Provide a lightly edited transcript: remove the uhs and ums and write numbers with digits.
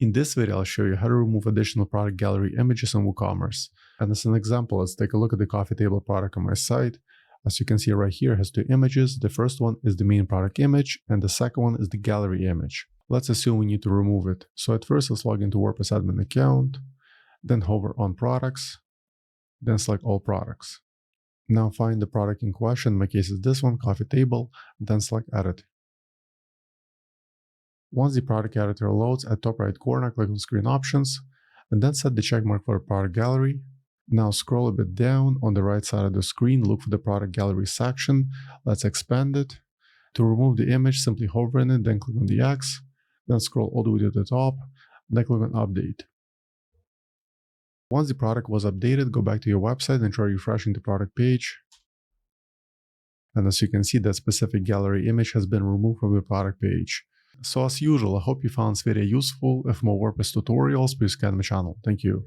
In this video, I'll show you how to remove additional product gallery images in WooCommerce. And as an example, let's take a look at the coffee table product on my site. As you can see right here, it has two images. The first one is the main product image, and the second one is the gallery image. Let's assume we need to remove it. So at first, let's log into WordPress admin account, then hover on products, then select all products. Now find the product in question, in my case is this one, coffee table, then select edit. Once the product editor loads, at top right corner, click on screen options, and then set the checkmark for the product gallery. Now scroll a bit down on the right side of the screen, look for the product gallery section. Let's expand it. To remove the image, simply hover in it, then click on the X, then scroll all the way to the top, then click on update. Once the product was updated, go back to your website and try refreshing the product page. And as you can see, that specific gallery image has been removed from the product page. So as usual, I hope you found this video useful. If more WordPress tutorials, please scan my channel. Thank you.